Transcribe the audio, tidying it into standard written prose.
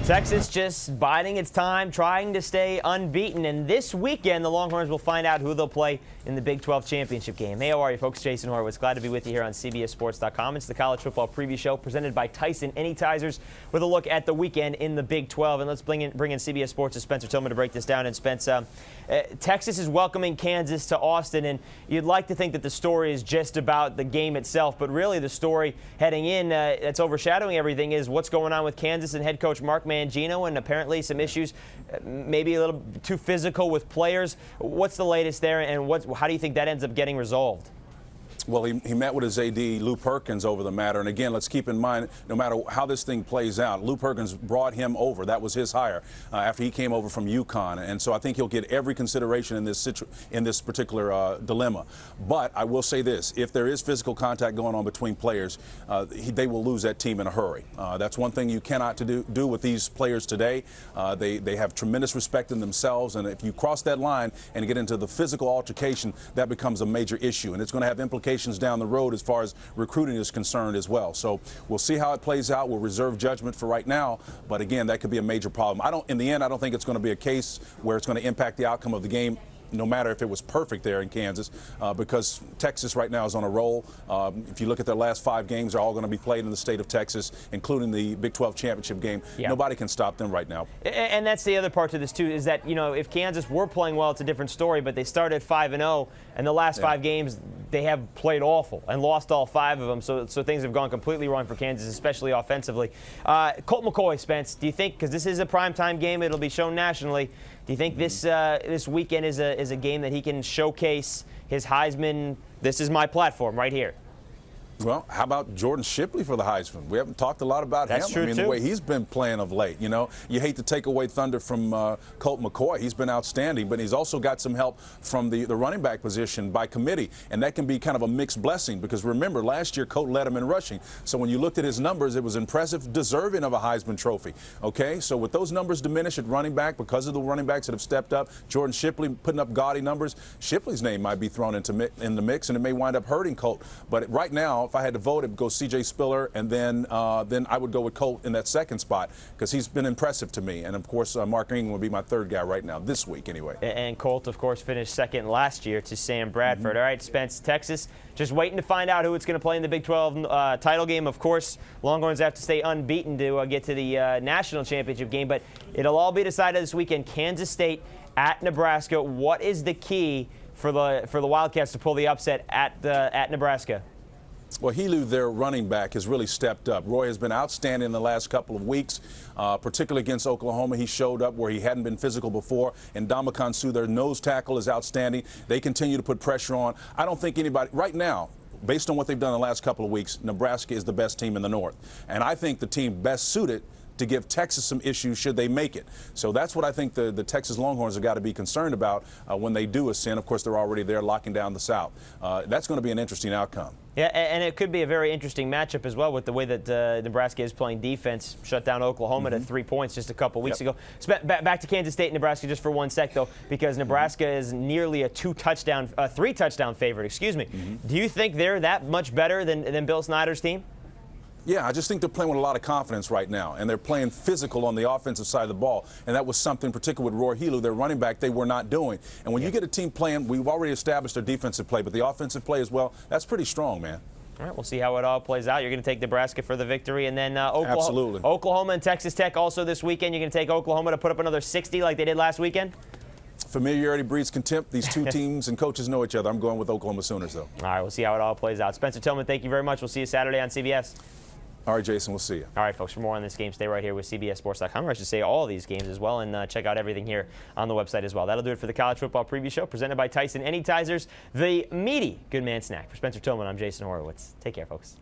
Texas just biding its time, trying to stay unbeaten. And this weekend, the Longhorns will find out who they'll play in the Big 12 championship game. Hey, how are you, folks? Jason Horowitz. Glad to be with you here on CBSSports.com. It's the college football preview show presented by Tyson Anytizers with a look at the weekend in the Big 12. And let's bring in CBS Sports' Spencer Tillman to break this down. And Spence, Texas is welcoming Kansas to Austin, and you'd like to think that the story is just about the game itself, but really the story heading in that's overshadowing everything is what's going on with Kansas and head coach Mark Mangino, and apparently some issues, maybe a little too physical with players. What's the latest there, and how do you think that ends up getting resolved? Well, he met with his AD, Lou Perkins, over the matter. And again, let's keep in mind, no matter how this thing plays out, Lou Perkins brought him over. That was his hire after he came over from UConn. And so I think he'll get every consideration in this particular dilemma. But I will say this, if there is physical contact going on between players, they will lose that team in a hurry. That's one thing you cannot do with these players today. They have tremendous respect in themselves. And if you cross that line and get into the physical altercation, that becomes a major issue. And it's going to have implications down the road as far as recruiting is concerned as well. So we'll see how it plays out. We'll reserve judgment for right now. But again, that could be a major problem. In the end, I don't think it's going to be a case where it's going to impact the outcome of the game, no matter if it was perfect there in Kansas, because Texas right now is on a roll. If you look at their last 5 games, they're all going to be played in the state of Texas, including the Big 12 championship game. Yeah. Nobody can stop them right now. And that's the other part to this, too, is that, if Kansas were playing well, it's a different story, but they started 5-0, and the last 5 games, they have played awful and lost all 5 of them, so things have gone completely wrong for Kansas, especially offensively. Colt McCoy, Spence, do you think, because this is a primetime game, it'll be shown nationally, do you think this weekend is a game that he can showcase his Heisman? This is my platform right here. Well, how about Jordan Shipley for the Heisman? We haven't talked a lot about him. True, the way he's been playing of late. You hate to take away thunder from Colt McCoy. He's been outstanding, but he's also got some help from the running back position by committee, and that can be kind of a mixed blessing because remember, last year Colt led him in rushing. So when you looked at his numbers, it was impressive, deserving of a Heisman Trophy. Okay, so with those numbers diminish at running back because of the running backs that have stepped up, Jordan Shipley putting up gaudy numbers, Shipley's name might be thrown in the mix, and it may wind up hurting Colt. But right now, if I had to vote, it would go C.J. Spiller, and then I would go with Colt in that second spot because he's been impressive to me. And, of course, Mark Ingram would be my third guy right now, this week anyway. And Colt, of course, finished second last year to Sam Bradford. All right, Spence, Texas, just waiting to find out who it's going to play in the Big 12 title game. Of course, Longhorns have to stay unbeaten to get to the national championship game, but it'll all be decided this weekend. Kansas State at Nebraska. What is the key for the Wildcats to pull the upset at Nebraska? Well, Helu, their running back, has really stepped up. Roy has been outstanding in the last couple of weeks, particularly against Oklahoma. He showed up where he hadn't been physical before. And Ndamukong Suh, their nose tackle, is outstanding. They continue to put pressure on. I don't think anybody right now, based on what they've done in the last couple of weeks, Nebraska is the best team in the North. And I think the team best suited to give Texas some issues should they make it. So that's what I think the Texas Longhorns have got to be concerned about when they do ascend. Of course, they're already there locking down the South. That's going to be an interesting outcome. Yeah, and it could be a very interesting matchup as well with the way that Nebraska is playing defense. Shut down Oklahoma to 3 points just a couple weeks ago. Back to Kansas State, Nebraska just for one sec, though, because Nebraska is nearly a 3-touchdown favorite. Excuse me. Do you think they're that much better than Bill Snyder's team? Yeah, I just think they're playing with a lot of confidence right now, and they're playing physical on the offensive side of the ball, and that was something, particularly with Roy Helu, their running back, they were not doing. And when you get a team playing, we've already established their defensive play, but the offensive play as well, that's pretty strong, man. All right, we'll see how it all plays out. You're going to take Nebraska for the victory, and then Absolutely. Oklahoma and Texas Tech also this weekend. You're going to take Oklahoma to put up another 60 like they did last weekend? Familiarity breeds contempt. These two teams and coaches know each other. I'm going with Oklahoma Sooners, though. All right, we'll see how it all plays out. Spencer Tillman, thank you very much. We'll see you Saturday on CBS. All right, Jason, we'll see you. All right, folks, for more on this game, stay right here with CBSSports.com, or I should say all these games as well, and check out everything here on the website as well. That'll do it for the College Football Preview Show, presented by Tyson Anytizers, the meaty Good Man Snack. For Spencer Tillman, I'm Jason Horowitz. Take care, folks.